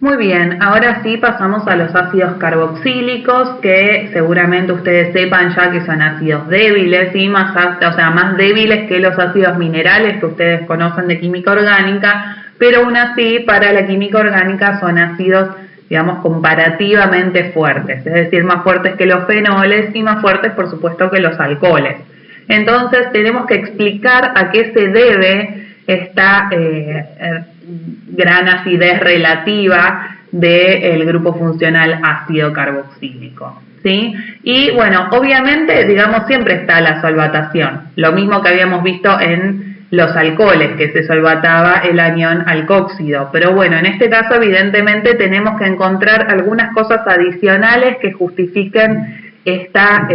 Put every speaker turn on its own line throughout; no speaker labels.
Muy bien, ahora sí pasamos a los ácidos carboxílicos, que seguramente ustedes sepan ya que son ácidos débiles, ¿sí? Más débiles que los ácidos minerales que ustedes conocen de química orgánica, pero aún así para la química orgánica son ácidos, digamos, comparativamente fuertes, es decir, más fuertes que los fenoles y más fuertes, por supuesto, que los alcoholes. Entonces tenemos que explicar a qué se debe esta gran acidez relativa del grupo funcional ácido carboxílico, ¿sí? Y bueno, obviamente, digamos, siempre está la solvatación, lo mismo que habíamos visto en los alcoholes, que se solvataba el anión alcóxido, pero bueno, en este caso evidentemente tenemos que encontrar algunas cosas adicionales que justifiquen esta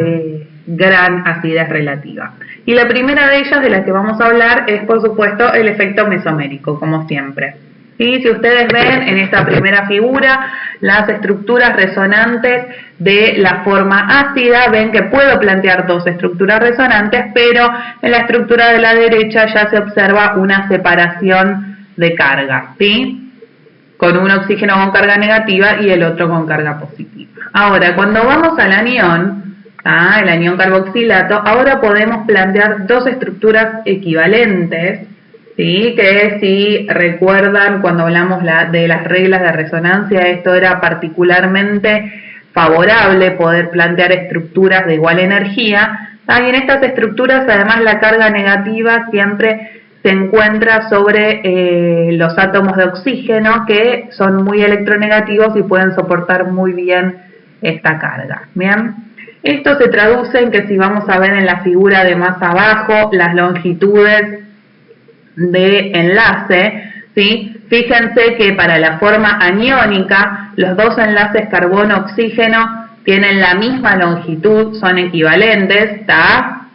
gran acidez relativa. Y la primera de ellas de la que vamos a hablar es, por supuesto, el efecto mesomérico, como siempre. ¿Sí? Si ustedes ven en esta primera figura las estructuras resonantes de la forma ácida, ven que puedo plantear dos estructuras resonantes, pero en la estructura de la derecha ya se observa una separación de carga, ¿sí? Con un oxígeno con carga negativa y el otro con carga positiva. Ahora, cuando vamos al anión, el anión carboxilato, ahora podemos plantear dos estructuras equivalentes, ¿sí? Que si recuerdan cuando hablamos de las reglas de resonancia, esto era particularmente favorable poder plantear estructuras de igual energía. Y en estas estructuras además la carga negativa siempre se encuentra sobre los átomos de oxígeno, que son muy electronegativos y pueden soportar muy bien esta carga. ¿Bien? Esto se traduce en que si vamos a ver en la figura de más abajo las longitudes de enlace, ¿sí? Fíjense que para la forma aniónica los dos enlaces carbono-oxígeno tienen la misma longitud, son equivalentes, ¿está?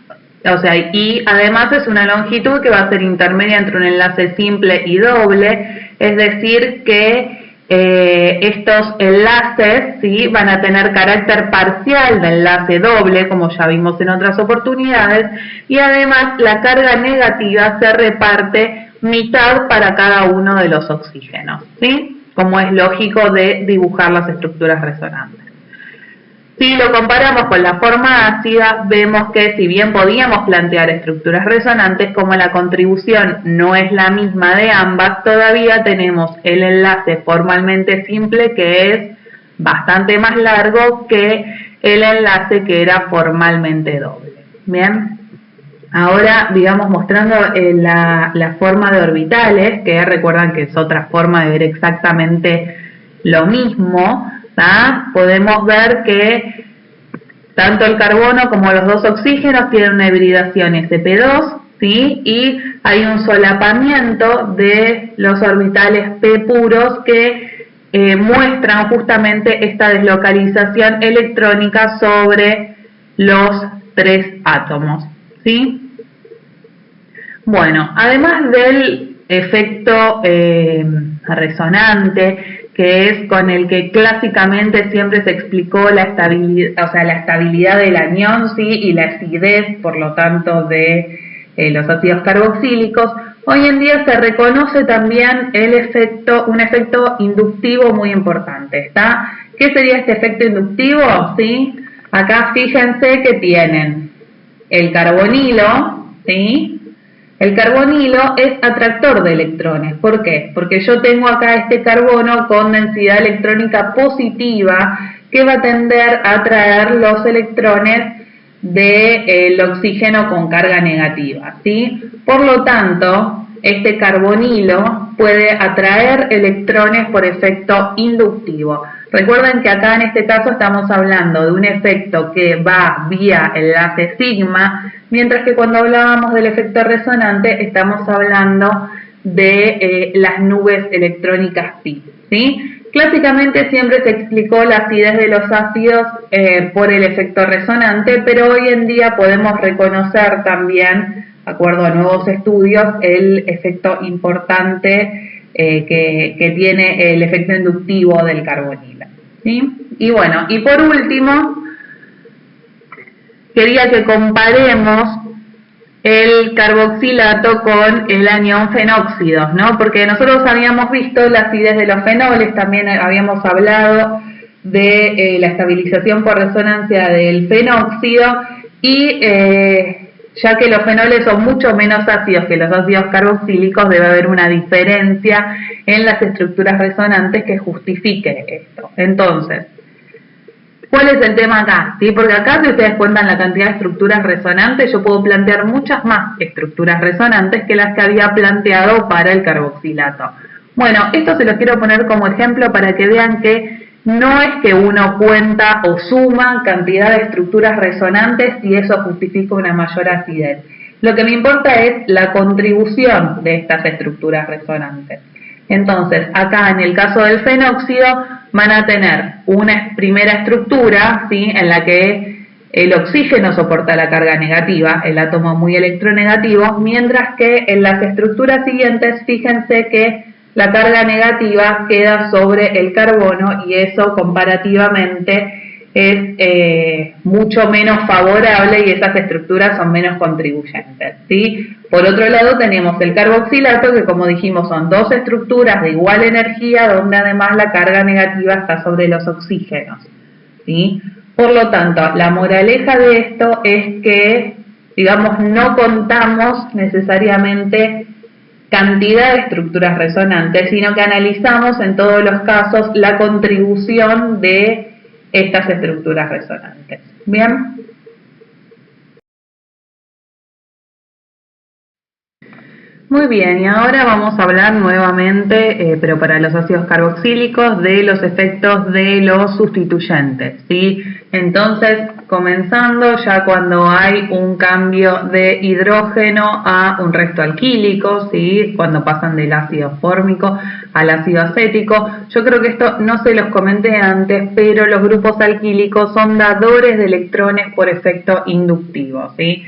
Y además es una longitud que va a ser intermedia entre un enlace simple y doble, es decir que estos enlaces, ¿sí? Van a tener carácter parcial de enlace doble, como ya vimos en otras oportunidades, y además la carga negativa se reparte mitad para cada uno de los oxígenos, ¿sí? Como es lógico de dibujar las estructuras resonantes. Si lo comparamos con la forma ácida, vemos que si bien podíamos plantear estructuras resonantes, como la contribución no es la misma de ambas, todavía tenemos el enlace formalmente simple, que es bastante más largo que el enlace que era formalmente doble. Bien, ahora, digamos, mostrando la forma de orbitales, que recuerdan que es otra forma de ver exactamente lo mismo. Podemos ver que tanto el carbono como los dos oxígenos tienen una hibridación sp2, ¿sí? Y hay un solapamiento de los orbitales p puros que muestran justamente esta deslocalización electrónica sobre los tres átomos, ¿sí? Bueno, además del efecto resonante, que es con el que clásicamente siempre se explicó la estabilidad del anión, ¿sí? Y la acidez, por lo tanto, de los ácidos carboxílicos, hoy en día se reconoce también un efecto inductivo muy importante, ¿está? ¿Qué sería este efecto inductivo? ¿Sí? Acá fíjense que tienen el carbonilo, ¿sí? El carbonilo es atractor de electrones. ¿Por qué? Porque yo tengo acá este carbono con densidad electrónica positiva que va a tender a atraer los electrones del oxígeno con carga negativa, ¿sí? Por lo tanto, este carbonilo puede atraer electrones por efecto inductivo. Recuerden que acá en este caso estamos hablando de un efecto que va vía enlace sigma, mientras que cuando hablábamos del efecto resonante estamos hablando de las nubes electrónicas pi, ¿sí? Clásicamente siempre se explicó la acidez de los ácidos por el efecto resonante, pero hoy en día podemos reconocer también, de acuerdo a nuevos estudios, el efecto importante que tiene el efecto inductivo del carbonilo, ¿sí? Y bueno, y por último, quería que comparemos el carboxilato con el anión fenóxido, ¿no? Porque nosotros habíamos visto la acidez de los fenoles, también habíamos hablado de la estabilización por resonancia del fenóxido y ya que los fenoles son mucho menos ácidos que los ácidos carboxílicos, debe haber una diferencia en las estructuras resonantes que justifique esto. Entonces, ¿cuál es el tema acá? ¿Sí? Porque acá, si ustedes cuentan la cantidad de estructuras resonantes, yo puedo plantear muchas más estructuras resonantes que las que había planteado para el carboxilato. Bueno, esto se los quiero poner como ejemplo para que vean que no es que uno cuenta o suma cantidad de estructuras resonantes y eso justifica una mayor acidez. Lo que me importa es la contribución de estas estructuras resonantes. Entonces, acá en el caso del fenóxido van a tener una primera estructura, ¿sí?, en la que el oxígeno soporta la carga negativa, el átomo muy electronegativo, mientras que en las estructuras siguientes, fíjense que la carga negativa queda sobre el carbono y eso comparativamente es mucho menos favorable y esas estructuras son menos contribuyentes, ¿sí? Por otro lado tenemos el carboxilato que, como dijimos, son dos estructuras de igual energía donde además la carga negativa está sobre los oxígenos, ¿sí? Por lo tanto, la moraleja de esto es que, digamos, no contamos necesariamente cantidad de estructuras resonantes, sino que analizamos en todos los casos la contribución de estas estructuras resonantes. ¿Bien? Muy bien, y ahora vamos a hablar nuevamente, pero para los ácidos carboxílicos, de los efectos de los sustituyentes, ¿sí? Entonces, comenzando ya cuando hay un cambio de hidrógeno a un resto alquílico, ¿sí?, cuando pasan del ácido fórmico al ácido acético. Yo creo que esto no se los comenté antes, pero los grupos alquílicos son dadores de electrones por efecto inductivo, ¿sí?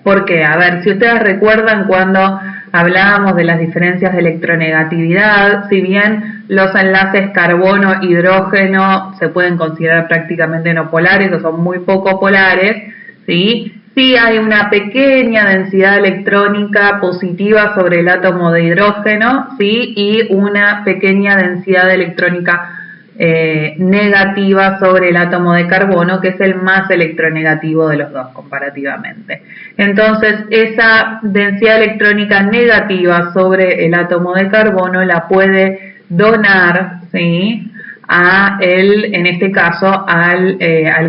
Porque, a ver, si ustedes recuerdan cuando hablábamos de las diferencias de electronegatividad, si bien los enlaces carbono-hidrógeno se pueden considerar prácticamente no polares o son muy poco polares, ¿sí? Sí hay una pequeña densidad electrónica positiva sobre el átomo de hidrógeno, ¿sí?, y una pequeña densidad electrónica negativa sobre el átomo de carbono, que es el más electronegativo de los dos comparativamente. Entonces, esa densidad electrónica negativa sobre el átomo de carbono la puede donar, ¿sí?, en este caso al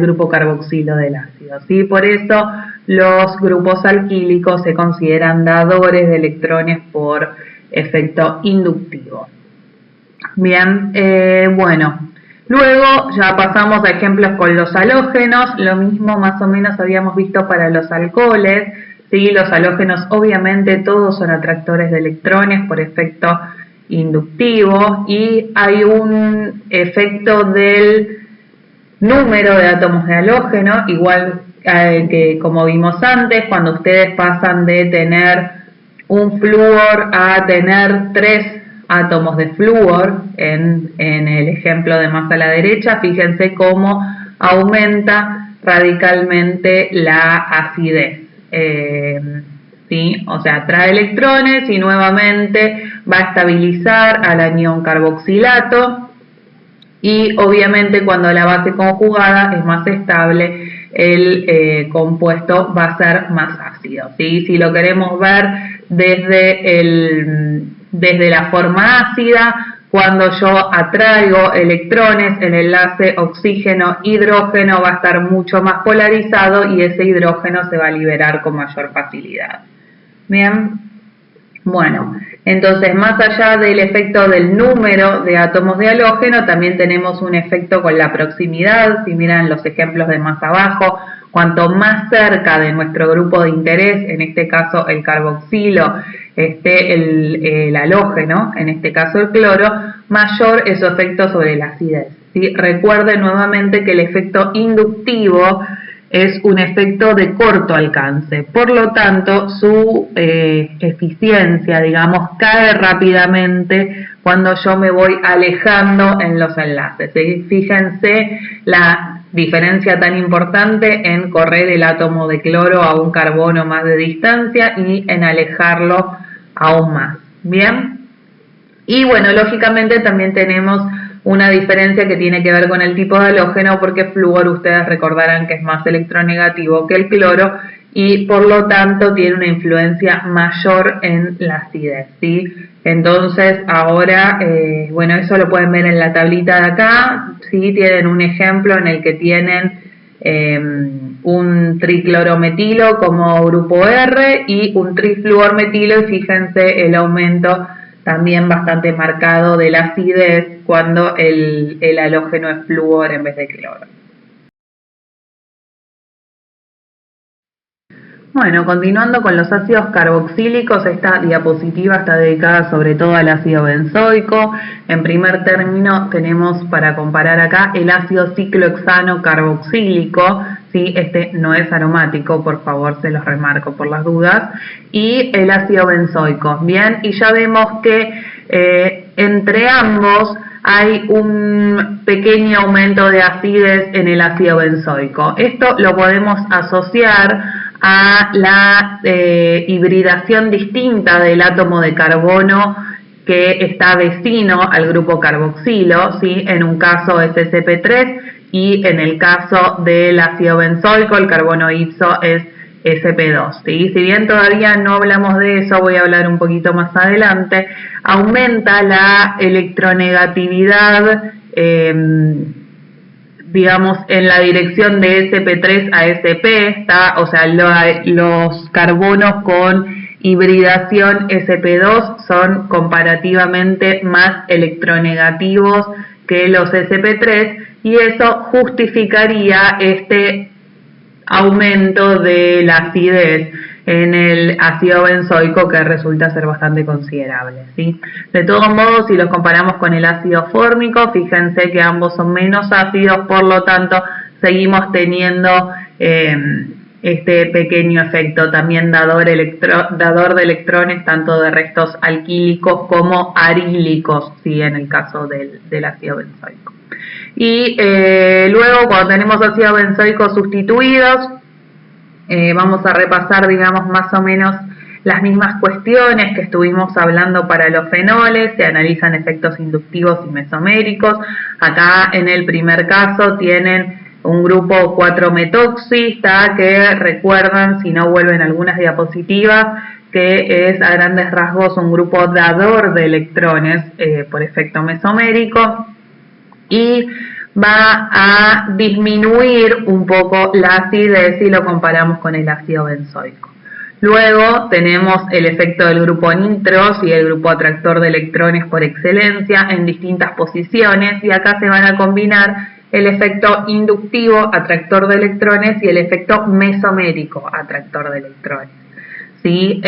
grupo carboxilo del ácido, ¿sí? Por eso los grupos alquílicos se consideran dadores de electrones por efecto inductivo. Bien, bueno, luego ya pasamos a ejemplos con los halógenos, lo mismo más o menos habíamos visto para los alcoholes, ¿sí? Los halógenos obviamente todos son atractores de electrones por efecto inductivo y hay un efecto del número de átomos de halógeno, igual que como vimos antes, cuando ustedes pasan de tener un flúor a tener 3 átomos de flúor en el ejemplo de más a la derecha, fíjense cómo aumenta radicalmente la acidez, ¿sí? O sea, trae electrones y nuevamente va a estabilizar al anión carboxilato y obviamente cuando la base conjugada es más estable, el compuesto va a ser más ácido, ¿sí? Si lo queremos ver desde la forma ácida, cuando yo atraigo electrones, el enlace oxígeno-hidrógeno va a estar mucho más polarizado y ese hidrógeno se va a liberar con mayor facilidad. Bien, bueno, entonces más allá del efecto del número de átomos de halógeno, también tenemos un efecto con la proximidad. Si miran los ejemplos de más abajo, cuanto más cerca de nuestro grupo de interés, en este caso el carboxilo, esté el halógeno, en este caso el cloro, mayor es su efecto sobre la acidez, ¿sí? Recuerden nuevamente que el efecto inductivo es un efecto de corto alcance, por lo tanto su eficiencia, digamos, cae rápidamente cuando yo me voy alejando en los enlaces, ¿sí? Fíjense la diferencia tan importante en correr el átomo de cloro a un carbono más de distancia y en alejarlo aún más. Bien, y bueno, lógicamente también tenemos una diferencia que tiene que ver con el tipo de halógeno, porque flúor ustedes recordarán que es más electronegativo que el cloro y por lo tanto tiene una influencia mayor en la acidez, ¿sí? Entonces ahora, bueno, eso lo pueden ver en la tablita de acá, ¿sí? Tienen un ejemplo en el que tienen un triclorometilo como grupo R y un trifluormetilo, y fíjense el aumento también bastante marcado de la acidez cuando el halógeno es flúor en vez de cloro. Bueno, continuando con los ácidos carboxílicos, esta diapositiva está dedicada sobre todo al ácido benzoico. En primer término tenemos para comparar acá el ácido ciclohexano carboxílico, ¿sí? Este no es aromático, por favor se los remarco por las dudas, y el ácido benzoico. Bien, y ya vemos que entre ambos hay un pequeño aumento de acidez en el ácido benzoico. Esto lo podemos asociar a la hibridación distinta del átomo de carbono que está vecino al grupo carboxilo, ¿sí? En un caso es sp3 y en el caso del ácido benzoico el carbono ipso es sp2, ¿sí? Si bien todavía no hablamos de eso, voy a hablar un poquito más adelante, aumenta la electronegatividad digamos, en la dirección de sp3 a sp, ¿está? O sea, los carbonos con hibridación sp2 son comparativamente más electronegativos que los sp3 y eso justificaría este aumento de la acidez en el ácido benzoico, que resulta ser bastante considerable, ¿sí? De todos modos, si los comparamos con el ácido fórmico, fíjense que ambos son menos ácidos, por lo tanto seguimos teniendo este pequeño efecto también dador de electrones, tanto de restos alquílicos como arílicos, ¿sí? En el caso del ácido benzoico. Y luego, cuando tenemos ácidos benzoicos sustituidos, vamos a repasar, digamos, más o menos las mismas cuestiones que estuvimos hablando para los fenoles. Se analizan efectos inductivos y mesoméricos. Acá en el primer caso tienen un grupo 4-metoxi, que recuerdan, si no vuelven algunas diapositivas, que es a grandes rasgos un grupo dador de electrones por efecto mesomérico, y va a disminuir un poco la acidez si lo comparamos con el ácido benzoico. Luego tenemos el efecto del grupo nitro y el grupo atractor de electrones por excelencia en distintas posiciones, y acá se van a combinar el efecto inductivo atractor de electrones y el efecto mesomérico atractor de electrones. ¿Sí?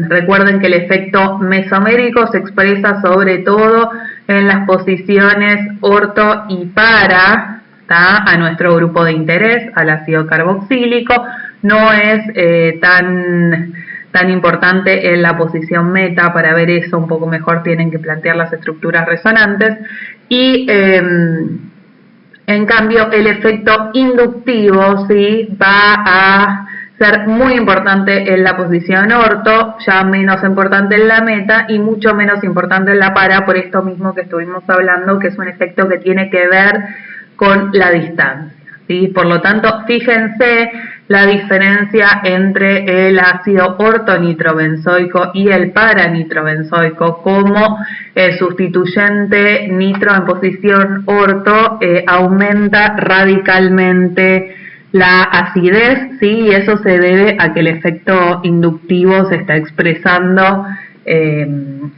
Recuerden que el efecto mesomérico se expresa sobre todo en las posiciones orto y para, ¿tá? A nuestro grupo de interés, al ácido carboxílico. No es tan importante en la posición meta. Para ver eso un poco mejor tienen que plantear las estructuras resonantes. Y en cambio el efecto inductivo, ¿sí? Va a ser muy importante en la posición orto, ya menos importante en la meta y mucho menos importante en la para, por esto mismo que estuvimos hablando, que es un efecto que tiene que ver con la distancia, ¿sí? Por lo tanto, fíjense la diferencia entre el ácido ortonitrobenzoico y el paranitrobenzoico, como el sustituyente nitro en posición orto aumenta radicalmente la acidez, ¿sí? Y eso se debe a que el efecto inductivo se está expresando,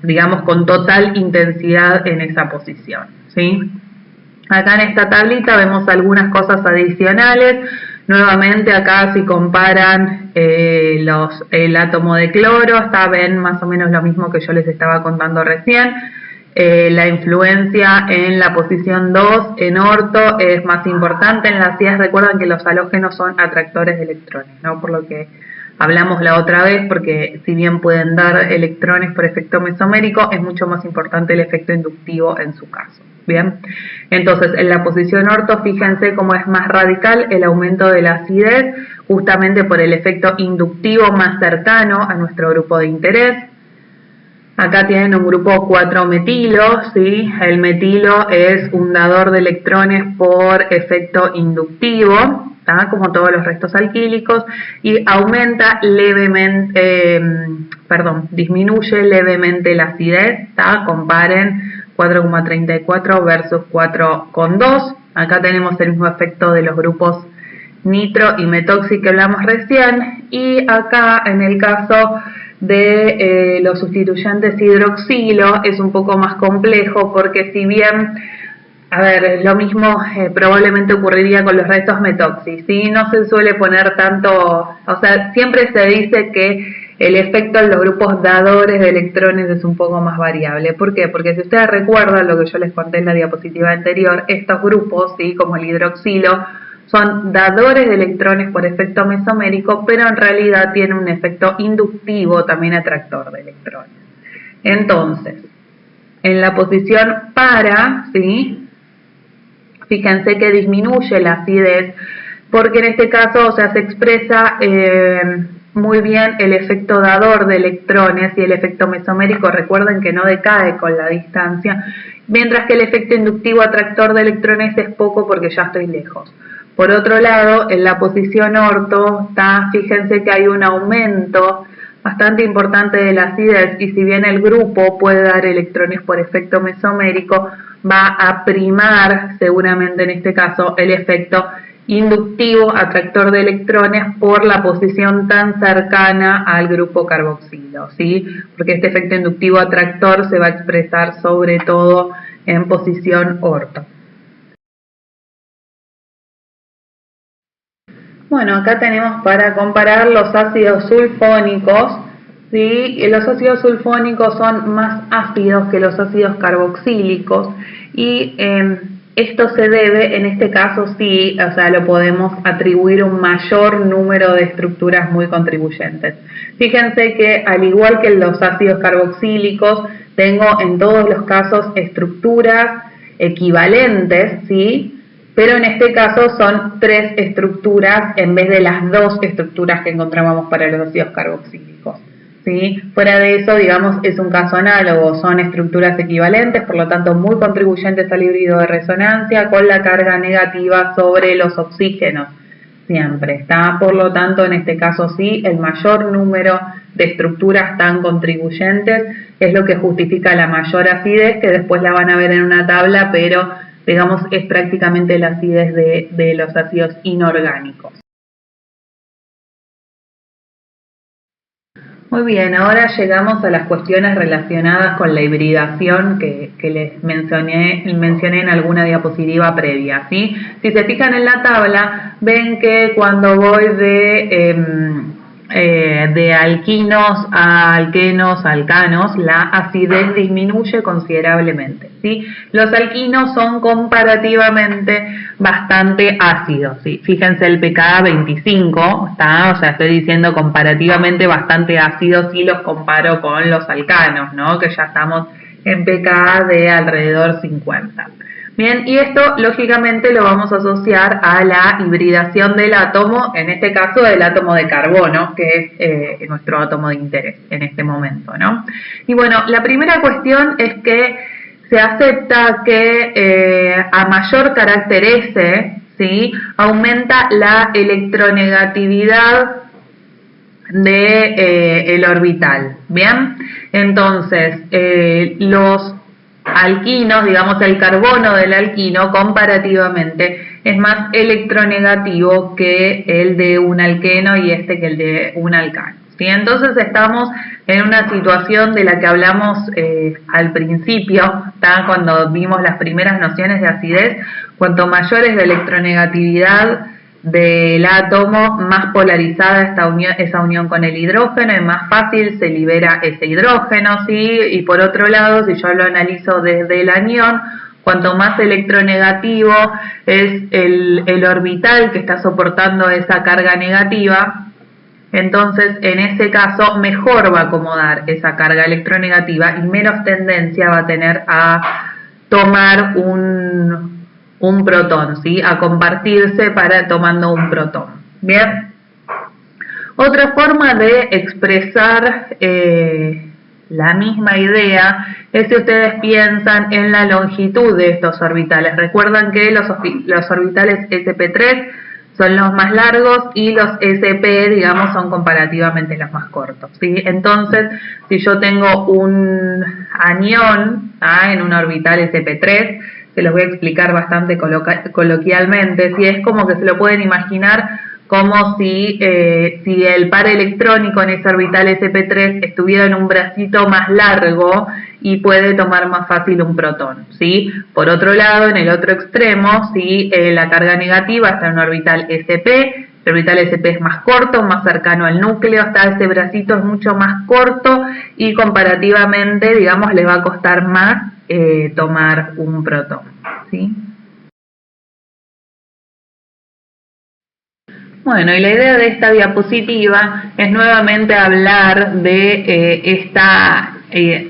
digamos, con total intensidad en esa posición, ¿sí? Acá en esta tablita vemos algunas cosas adicionales. Nuevamente acá si comparan el átomo de cloro, ven más o menos lo mismo que yo les estaba contando recién. La influencia en la posición 2 en orto es más importante en la acidez. Recuerden que los halógenos son atractores de electrones, ¿no? Por lo que hablamos la otra vez, porque si bien pueden dar electrones por efecto mesomérico, es mucho más importante el efecto inductivo en su caso. Bien, entonces en la posición orto, fíjense cómo es más radical el aumento de la acidez, justamente por el efecto inductivo más cercano a nuestro grupo de interés. Acá tienen un grupo 4 metilo, ¿sí? El metilo es un dador de electrones por efecto inductivo, ¿tá? Como todos los restos alquílicos, y aumenta levemente, disminuye levemente la acidez, ¿tá? Comparen 4,34 versus 4,2. Acá tenemos el mismo efecto de los grupos nitro y metoxi que hablamos recién, y acá en el caso de los sustituyentes hidroxilo es un poco más complejo, porque si bien, a ver, lo mismo probablemente ocurriría con los restos metoxi, ¿sí? No se suele poner tanto, o sea, siempre se dice que el efecto en los grupos dadores de electrones es un poco más variable. ¿Por qué? Porque si ustedes recuerdan lo que yo les conté en la diapositiva anterior, estos grupos, ¿sí? Como el hidroxilo, son dadores de electrones por efecto mesomérico, pero en realidad tienen un efecto inductivo, también atractor de electrones. Entonces, en la posición para, ¿sí? Fíjense que disminuye la acidez, porque en este caso, o sea, se expresa muy bien el efecto dador de electrones, y el efecto mesomérico, recuerden que no decae con la distancia, mientras que el efecto inductivo atractor de electrones es poco porque ya estoy lejos. Por otro lado, en la posición orto, fíjense que hay un aumento bastante importante de la acidez, y si bien el grupo puede dar electrones por efecto mesomérico, va a primar seguramente en este caso el efecto inductivo atractor de electrones por la posición tan cercana al grupo carboxilo, ¿sí? Porque este efecto inductivo atractor se va a expresar sobre todo en posición orto. Bueno, acá tenemos para comparar los ácidos sulfónicos, ¿sí? Los ácidos sulfónicos son más ácidos que los ácidos carboxílicos, y esto se debe, en este caso sí, o sea, lo podemos atribuir un mayor número de estructuras muy contribuyentes. Fíjense que al igual que los ácidos carboxílicos, tengo en todos los casos estructuras equivalentes, ¿sí? Pero en este caso son 3 estructuras en vez de las 2 estructuras que encontrábamos para los ácidos carboxílicos, ¿sí? Fuera de eso, digamos, es un caso análogo, son estructuras equivalentes, por lo tanto muy contribuyentes al híbrido de resonancia, con la carga negativa sobre los oxígenos, siempre, ¿está? Por lo tanto, en este caso sí, el mayor número de estructuras tan contribuyentes es lo que justifica la mayor acidez, que después la van a ver en una tabla, pero digamos es prácticamente la acidez de los ácidos inorgánicos. Muy bien, ahora llegamos a las cuestiones relacionadas con la hibridación que les mencioné en alguna diapositiva previa, ¿sí? Si se fijan en la tabla, ven que cuando voy de alquinos a alquenos a alcanos, la acidez disminuye considerablemente, ¿sí? Los alquinos son comparativamente bastante ácidos, ¿sí? Fíjense el pKa 25, ¿está? O sea, estoy diciendo comparativamente bastante ácidos si los comparo con los alcanos, ¿no? Que ya estamos en pKa de alrededor 50. Bien, y esto lógicamente lo vamos a asociar a la hibridación del átomo, en este caso del átomo de carbono, que es nuestro átomo de interés en este momento, ¿no? Y bueno, la primera cuestión es que se acepta que a mayor carácter S, ¿sí? Aumenta la electronegatividad del orbital, ¿bien? Entonces, los alquinos, digamos el carbono del alquino comparativamente es más electronegativo que el de un alqueno y que el de un alcano, ¿sí? Entonces estamos en una situación de la que hablamos al principio, cuando vimos las primeras nociones de acidez. Cuanto mayor es la electronegatividad del átomo, más polarizada esa unión con el hidrógeno, y más fácil se libera ese hidrógeno, ¿sí? Y por otro lado, si yo lo analizo desde el anión, cuanto más electronegativo es el orbital que está soportando esa carga negativa, Entonces, en ese caso, mejor va a acomodar esa carga electronegativa y menos tendencia va a tener a tomar un protón, ¿sí? A compartirse tomando un protón. Bien. Otra forma de expresar la misma idea es si ustedes piensan en la longitud de estos orbitales. Recuerdan que los orbitales sp3 son los más largos y los sp, digamos, son comparativamente los más cortos, ¿sí? Entonces, si yo tengo un anión en un orbital sp3, se los voy a explicar bastante coloquialmente, ¿sí? Es como que se lo pueden imaginar como si el par electrónico en ese orbital sp3 estuviera en un bracito más largo y puede tomar más fácil un protón, ¿sí? Por otro lado, en el otro extremo, si la carga negativa está en un orbital sp, el orbital sp es más corto, más cercano al núcleo, ese bracito es mucho más corto y comparativamente, digamos, le va a costar más tomar un protón, ¿sí? Bueno, y la idea de esta diapositiva es nuevamente hablar de esta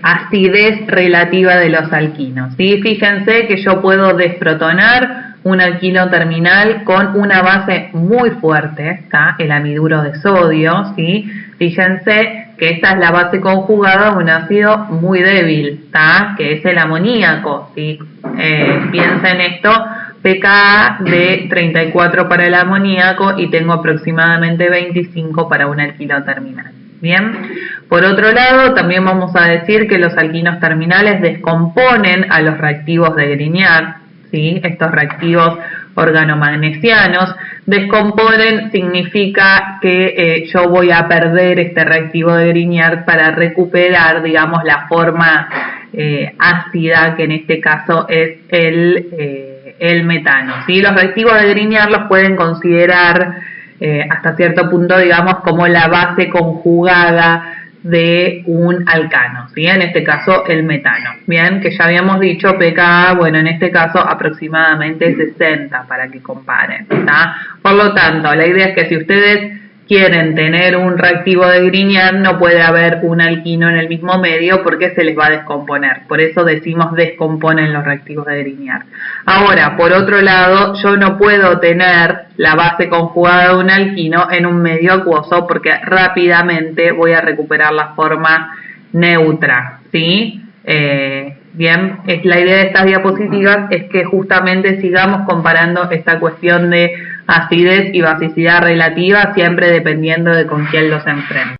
acidez relativa de los alquinos, ¿sí? Fíjense que yo puedo desprotonar un alquino terminal con una base muy fuerte, ¿está? El amiduro de sodio, ¿sí? Fíjense que esta es la base conjugada de un ácido muy débil, ¿está? Que es el amoníaco, ¿sí? Piensen esto, pKa de 34 para el amoníaco y tengo aproximadamente 25 para un alquino terminal. Bien, por otro lado, también vamos a decir que los alquinos terminales descomponen a los reactivos de Grignard, ¿sí? Estos reactivos organomagnesianos. Descomponen significa que yo voy a perder este reactivo de Grignard para recuperar, digamos, la forma ácida, que en este caso es el metano, ¿sí? Los reactivos de Grignard los pueden considerar hasta cierto punto, digamos, como la base conjugada de un alcano, ¿sí? En este caso el metano, bien, que ya habíamos dicho pKa, bueno, en este caso aproximadamente 60 para que comparen, ¿tá? Por lo tanto, la idea es que si ustedes quieren tener un reactivo de Grignard, no puede haber un alquino en el mismo medio porque se les va a descomponer. Por eso decimos descomponen los reactivos de Grignard. Ahora, por otro lado, yo no puedo tener la base conjugada de un alquino en un medio acuoso porque rápidamente voy a recuperar la forma neutra, ¿sí? Bien, la idea de estas diapositivas es que justamente sigamos comparando esta cuestión de acidez y basicidad relativa, siempre dependiendo de con quién los enfrenten.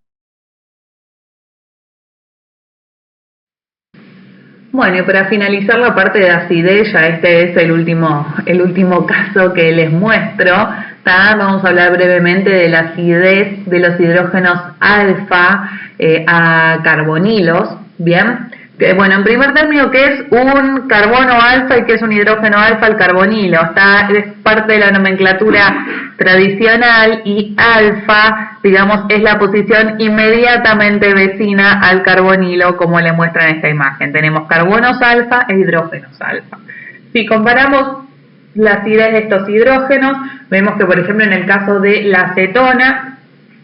Bueno, y para finalizar la parte de acidez, ya este es el último caso que les muestro, vamos a hablar brevemente de la acidez de los hidrógenos alfa a carbonilos, ¿bien? Bueno, en primer término, ¿qué es un carbono alfa y qué es un hidrógeno alfa al carbonilo? Es parte de la nomenclatura tradicional y alfa, digamos, es la posición inmediatamente vecina al carbonilo, como le muestra en esta imagen. Tenemos carbonos alfa e hidrógenos alfa. Si comparamos la acidez de estos hidrógenos, vemos que, por ejemplo, en el caso de la acetona,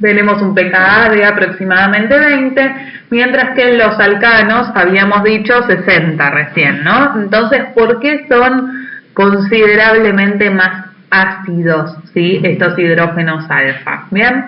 tenemos un pKa de aproximadamente 20, mientras que en los alcanos habíamos dicho 60 recién, ¿no? Entonces, ¿por qué son considerablemente más ácidos, ¿sí? Estos hidrógenos alfa? ¿Bien?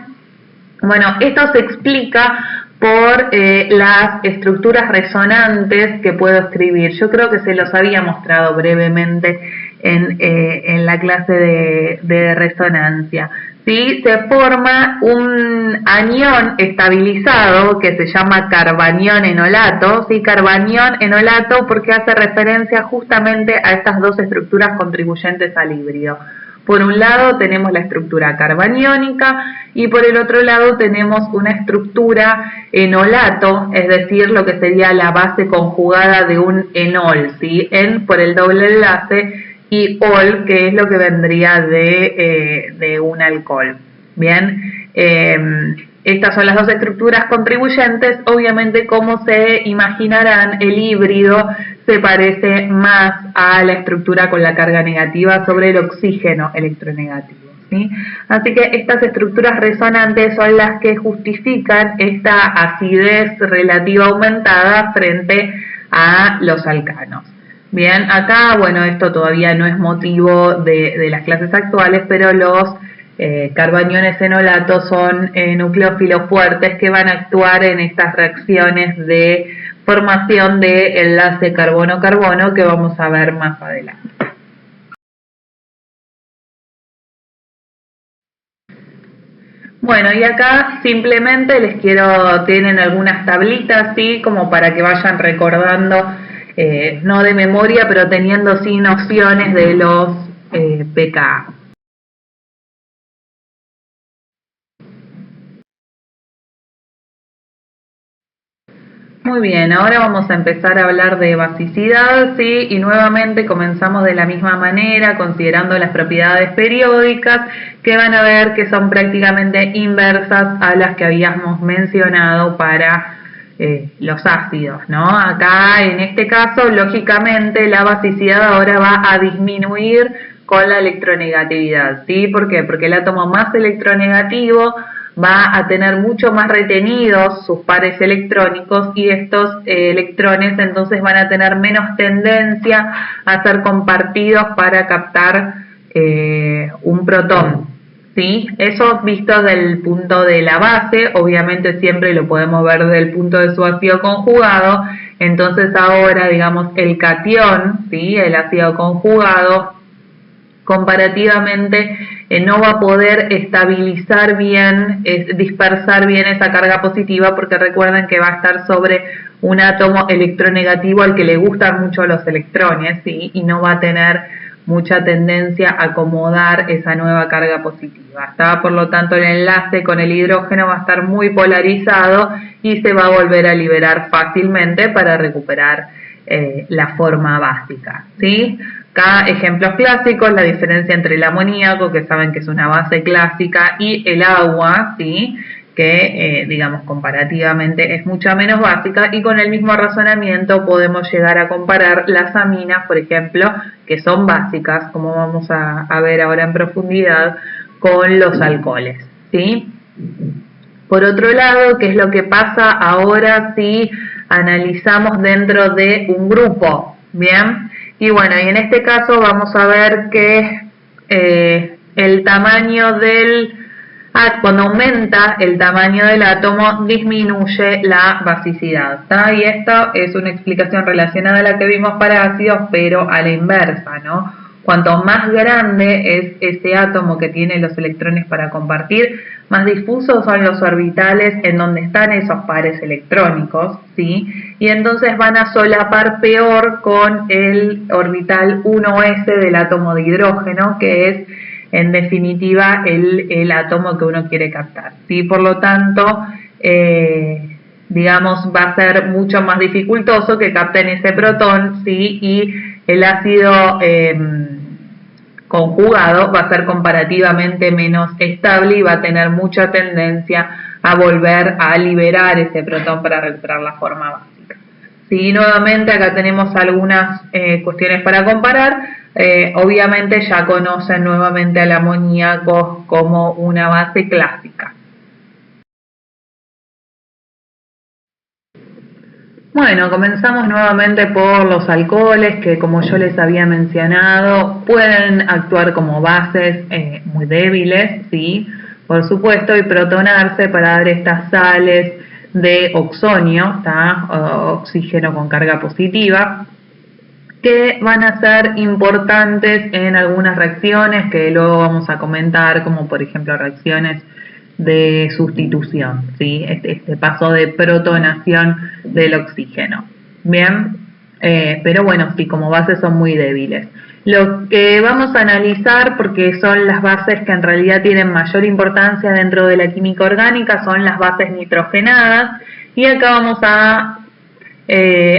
Bueno, esto se explica por las estructuras resonantes que puedo escribir. Yo creo que se los había mostrado brevemente en la clase de resonancia. ¿Sí? Se forma un anión estabilizado que se llama carbanión enolato, ¿sí? Carbanión enolato porque hace referencia justamente a estas dos estructuras contribuyentes al híbrido. Por un lado tenemos la estructura carbaniónica y por el otro lado tenemos una estructura enolato, es decir, lo que sería la base conjugada de un enol, ¿sí? En por el doble enlace y ol, que es lo que vendría de un alcohol. Bien, estas son las dos estructuras contribuyentes. Obviamente, como se imaginarán, el híbrido se parece más a la estructura con la carga negativa sobre el oxígeno electronegativo, ¿sí? Así que estas estructuras resonantes son las que justifican esta acidez relativa aumentada frente a los alcanos. Bien, acá, bueno, esto todavía no es motivo de las clases actuales, pero los carbaniones enolatos son nucleófilos fuertes que van a actuar en estas reacciones de formación de enlace carbono-carbono que vamos a ver más adelante. Bueno, y acá simplemente tienen algunas tablitas, ¿sí? Como para que vayan recordando, no de memoria, pero teniendo sí nociones de los pKa. Muy bien, ahora vamos a empezar a hablar de basicidad, ¿sí? Y nuevamente comenzamos de la misma manera, considerando las propiedades periódicas, que van a ver que son prácticamente inversas a las que habíamos mencionado para los ácidos, ¿no? Acá, en este caso, lógicamente, la basicidad ahora va a disminuir con la electronegatividad, ¿sí? ¿Por qué? Porque el átomo más electronegativo va a tener mucho más retenidos sus pares electrónicos y estos electrones entonces van a tener menos tendencia a ser compartidos para captar un protón, ¿sí? Eso visto del punto de la base, obviamente siempre lo podemos ver desde el punto de su ácido conjugado, entonces ahora digamos el catión, ¿sí? El ácido conjugado comparativamente no va a poder estabilizar bien, dispersar bien esa carga positiva, porque recuerden que va a estar sobre un átomo electronegativo al que le gustan mucho los electrones, ¿sí? Y no va a tener mucha tendencia a acomodar esa nueva carga positiva. ¿Está? Por lo tanto, el enlace con el hidrógeno va a estar muy polarizado y se va a volver a liberar fácilmente para recuperar la forma básica, ¿sí? Acá ejemplos clásicos, la diferencia entre el amoníaco, que saben que es una base clásica, y el agua, ¿sí? Que digamos comparativamente es mucho menos básica, y con el mismo razonamiento podemos llegar a comparar las aminas, por ejemplo, que son básicas, como vamos a ver ahora en profundidad, con los alcoholes, ¿sí? Por otro lado, ¿qué es lo que pasa ahora si analizamos dentro de un grupo? Bien, y bueno, y en este caso vamos a ver que el tamaño cuando aumenta el tamaño del átomo, disminuye la basicidad, ¿está? Y esto es una explicación relacionada a la que vimos para ácidos, pero a la inversa, ¿no? Cuanto más grande es ese átomo que tiene los electrones para compartir, más difusos son los orbitales en donde están esos pares electrónicos, ¿sí? Y entonces van a solapar peor con el orbital 1s del átomo de hidrógeno, que es en definitiva el átomo que uno quiere captar, ¿sí? Por lo tanto, digamos, va a ser mucho más dificultoso que capten ese protón, ¿sí? Y el ácido conjugado va a ser comparativamente menos estable y va a tener mucha tendencia a volver a liberar ese protón para recuperar la forma básica. Sí, nuevamente acá tenemos algunas cuestiones para comparar. Obviamente ya conocen nuevamente al amoníaco como una base clásica. Bueno, comenzamos nuevamente por los alcoholes, que como yo les había mencionado, pueden actuar como bases muy débiles, ¿sí? Por supuesto, y protonarse para dar estas sales de oxonio, ¿tá? Oxígeno con carga positiva, que van a ser importantes en algunas reacciones que luego vamos a comentar, como por ejemplo reacciones de sustitución, ¿sí? Este paso de protonación del oxígeno. Bien, pero bueno, sí, como bases son muy débiles. Lo que vamos a analizar, porque son las bases que en realidad tienen mayor importancia dentro de la química orgánica, son las bases nitrogenadas, y acá vamos a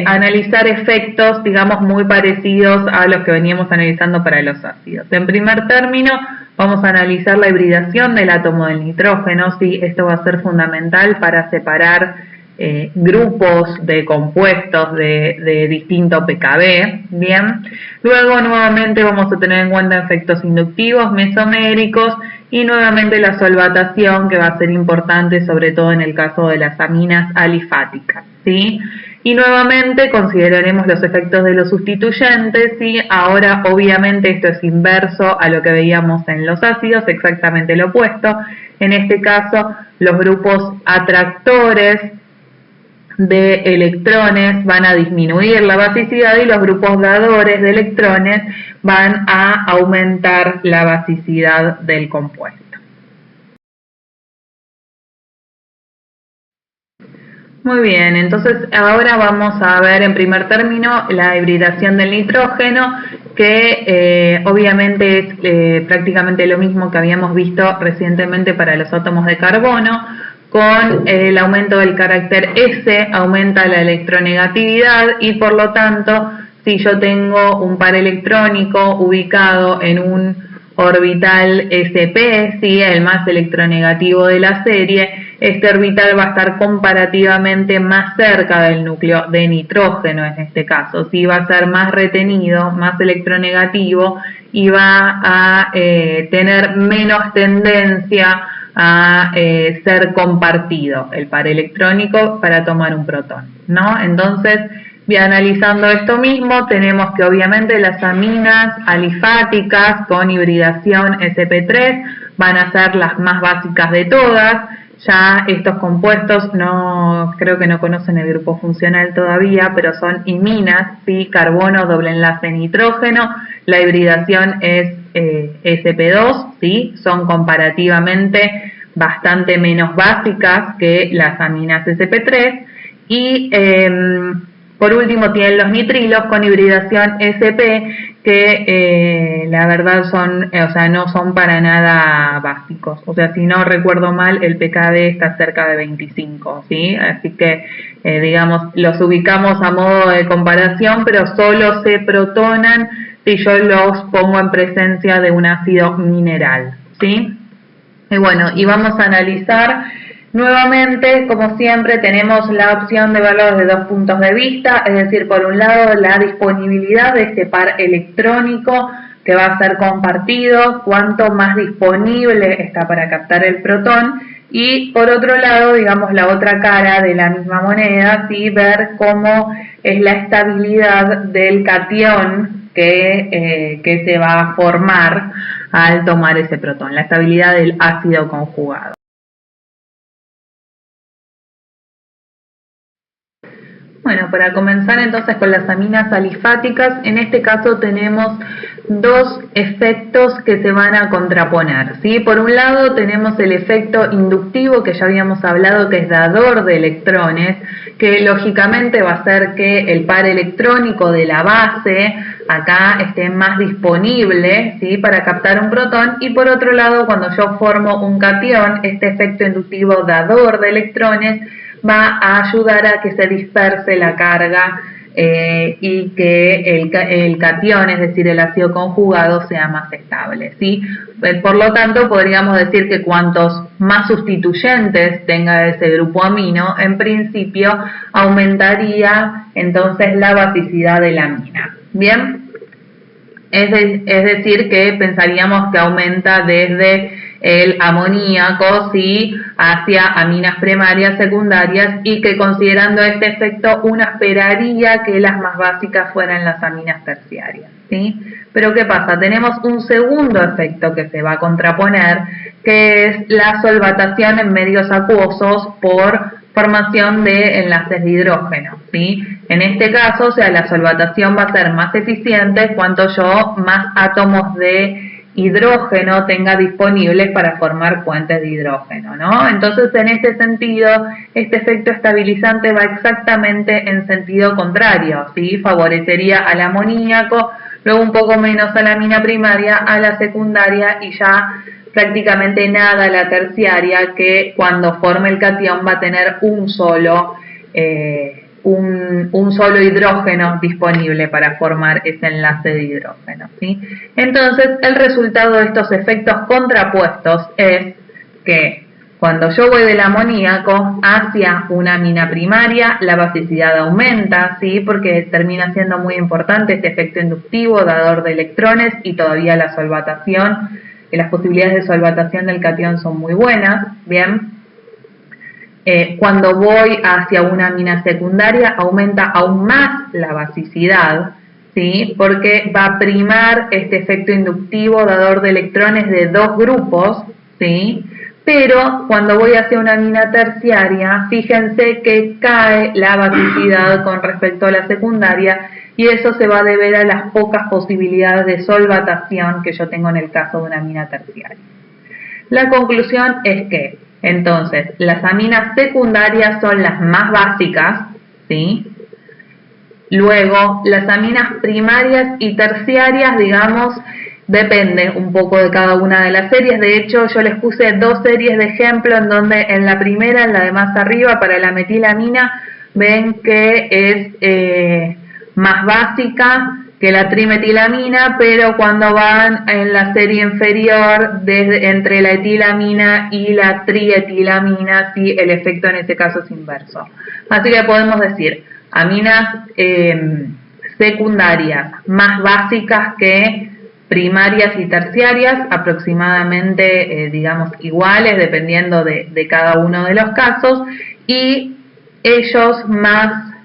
analizar efectos, digamos, muy parecidos a los que veníamos analizando para los ácidos. En primer término, vamos a analizar la hibridación del átomo del nitrógeno, ¿sí? Esto va a ser fundamental para separar grupos de compuestos de distinto pKb, bien. Luego nuevamente vamos a tener en cuenta efectos inductivos, mesoméricos y nuevamente la solvatación, que va a ser importante sobre todo en el caso de las aminas alifáticas, ¿sí? Y nuevamente consideraremos los efectos de los sustituyentes, ¿sí? Ahora obviamente esto es inverso a lo que veíamos en los ácidos, exactamente lo opuesto. En este caso los grupos atractores de electrones van a disminuir la basicidad y los grupos dadores de electrones van a aumentar la basicidad del compuesto. Muy bien, entonces ahora vamos a ver en primer término la hibridación del nitrógeno, que obviamente es prácticamente lo mismo que habíamos visto recientemente para los átomos de carbono. Con el aumento del carácter S aumenta la electronegatividad y por lo tanto, si yo tengo un par electrónico ubicado en un orbital sp, ¿sí? El más electronegativo de la serie, este orbital va a estar comparativamente más cerca del núcleo de nitrógeno en este caso, ¿sí? Va a ser más retenido, más electronegativo y va a tener menos tendencia a ser compartido el par electrónico para tomar un protón, ¿no? Entonces, analizando esto mismo, tenemos que obviamente las aminas alifáticas con hibridación sp3 van a ser las más básicas de todas. Ya estos compuestos creo que no conocen el grupo funcional todavía, pero son iminas, ¿sí? Carbono, doble enlace nitrógeno, la hibridación es sp2, ¿sí? Son comparativamente bastante menos básicas que las aminas sp3 y por último tienen los nitrilos con hibridación sp que la verdad no son para nada básicos. O sea, si no recuerdo mal, el pKb está cerca de 25, ¿sí? Así que, digamos, los ubicamos a modo de comparación, pero solo se protonan si yo los pongo en presencia de un ácido mineral, ¿sí? Y bueno, y vamos a analizar nuevamente, como siempre, tenemos la opción de verlo desde dos puntos de vista, es decir, por un lado la disponibilidad de este par electrónico que va a ser compartido, cuánto más disponible está para captar el protón, y por otro lado, digamos, la otra cara de la misma moneda, ¿sí? Ver cómo es la estabilidad del catión que se va a formar al tomar ese protón, la estabilidad del ácido conjugado. Bueno, para comenzar entonces con las aminas alifáticas, en este caso tenemos dos efectos que se van a contraponer, ¿sí? Por un lado tenemos el efecto inductivo que ya habíamos hablado, que es dador de electrones, que lógicamente va a hacer que el par electrónico de la base acá esté más disponible, ¿sí? Para captar un protón, y por otro lado cuando yo formo un catión, este efecto inductivo dador de electrones va a ayudar a que se disperse la carga y que el catión, es decir, el ácido conjugado, sea más estable, ¿sí? Por lo tanto, podríamos decir que cuantos más sustituyentes tenga ese grupo amino, en principio aumentaría entonces la basicidad de la amina. ¿Bien? Es decir, que pensaríamos que aumenta desde el amoníaco, ¿sí? Hacia aminas primarias, secundarias, y que considerando este efecto uno esperaría que las más básicas fueran las aminas terciarias, ¿sí? Pero ¿qué pasa? Tenemos un segundo efecto que se va a contraponer, que es la solvatación en medios acuosos por formación de enlaces de hidrógeno, ¿sí? En este caso, o sea, la solvatación va a ser más eficiente cuanto yo más átomos de hidrógeno tenga disponibles para formar puentes de hidrógeno, ¿no? Entonces, en este sentido, este efecto estabilizante va exactamente en sentido contrario, ¿sí? Favorecería al amoníaco, luego un poco menos a la amina primaria, a la secundaria y ya prácticamente nada a la terciaria, que cuando forme el catión va a tener un solo hidrógeno disponible para formar ese enlace de hidrógeno, ¿sí? Entonces, el resultado de estos efectos contrapuestos es que Cuando yo voy del amoníaco hacia una amina primaria, la basicidad aumenta, ¿sí? Porque termina siendo muy importante este efecto inductivo, dador de electrones, y todavía la solvatación, las posibilidades de solvatación del catión son muy buenas, ¿bien? Cuando voy hacia una amina secundaria, aumenta aún más la basicidad, ¿sí? Porque va a primar este efecto inductivo, dador de electrones de dos grupos, ¿sí? Pero cuando voy hacia una amina terciaria, fíjense que cae la basicidad con respecto a la secundaria, y eso se va a deber a las pocas posibilidades de solvatación que yo tengo en el caso de una amina terciaria. La conclusión es que, entonces, las aminas secundarias son las más básicas, ¿sí? Luego, las aminas primarias y terciarias, digamos, depende un poco de cada una de las series. De hecho, yo les puse dos series de ejemplo en donde en la primera, en la de más arriba, para la metilamina, ven que es más básica que la trimetilamina, pero cuando van en la serie inferior, entre la etilamina y la trietilamina, sí, el efecto en ese caso es inverso. Así que podemos decir, aminas secundarias más básicas que primarias y terciarias, aproximadamente, digamos, iguales, dependiendo de cada uno de los casos, y ellos más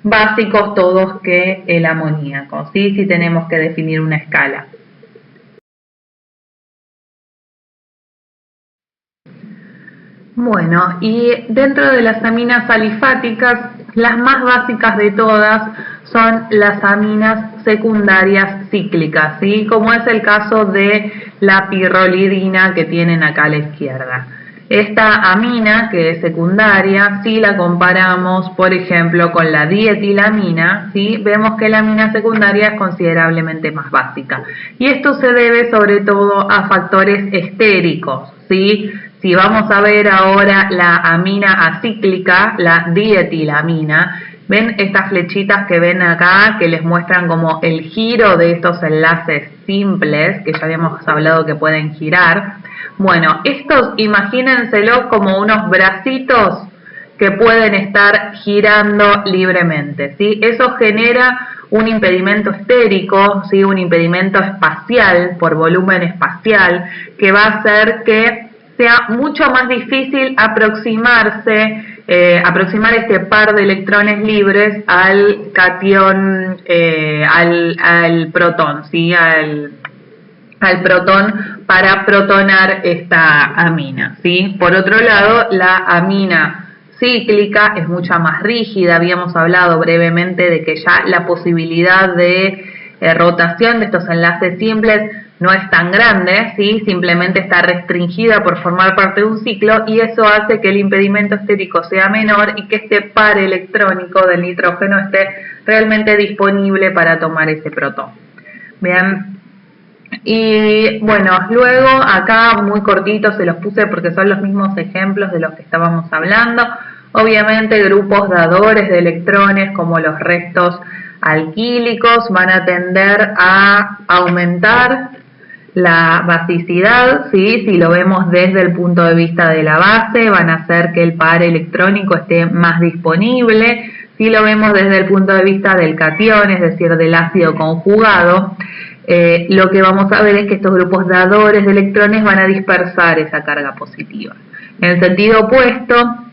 básicos todos que el amoníaco, ¿sí? Si tenemos que definir una escala. Bueno, y dentro de las aminas alifáticas, las más básicas de todas son las aminas secundarias cíclicas, ¿sí? Como es el caso de la pirrolidina que tienen acá a la izquierda. Esta amina, que es secundaria, si la comparamos, por ejemplo, con la dietilamina, ¿sí? Vemos que la amina secundaria es considerablemente más básica. Y esto se debe sobre todo a factores estéricos, ¿sí? Si vamos a ver ahora la amina acíclica, la dietilamina, ven estas flechitas que ven acá que les muestran como el giro de estos enlaces simples, que ya habíamos hablado que pueden girar. Bueno, estos imagínenselo como unos bracitos que pueden estar girando libremente, ¿sí? Eso genera un impedimento estérico, ¿sí? Un impedimento espacial, por volumen espacial, que va a hacer que sea mucho más difícil aproximar este par de electrones libres al catión, al protón, ¿sí? al protón para protonar esta amina, ¿sí? Por otro lado, la amina cíclica es mucho más rígida. Habíamos hablado brevemente de que ya la posibilidad de rotación de estos enlaces simples no es tan grande, ¿sí? Simplemente está restringida por formar parte de un ciclo, y eso hace que el impedimento estérico sea menor y que este par electrónico del nitrógeno esté realmente disponible para tomar ese protón. Bien. Y bueno, luego acá muy cortitos se los puse porque son los mismos ejemplos de los que estábamos hablando. Obviamente grupos dadores de electrones como los restos alquílicos van a tender a aumentar la basicidad, ¿sí? Si lo vemos desde el punto de vista de la base, van a hacer que el par electrónico esté más disponible. Si lo vemos desde el punto de vista del catión, es decir, del ácido conjugado, lo que vamos a ver es que estos grupos dadores de electrones van a dispersar esa carga positiva. En el sentido opuesto,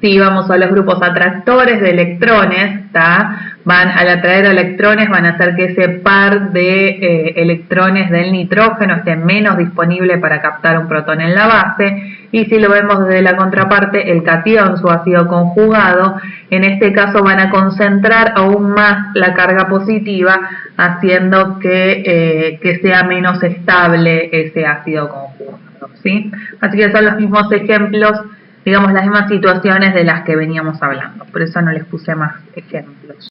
si vamos a los grupos atractores de electrones, al atraer electrones van a hacer que ese par de electrones del nitrógeno esté menos disponible para captar un protón en la base. Y si lo vemos desde la contraparte, el catión, su ácido conjugado, en este caso van a concentrar aún más la carga positiva, haciendo que sea menos estable ese ácido conjugado, ¿sí? Así que son los mismos ejemplos, digamos, las mismas situaciones de las que veníamos hablando. Por eso no les puse más ejemplos.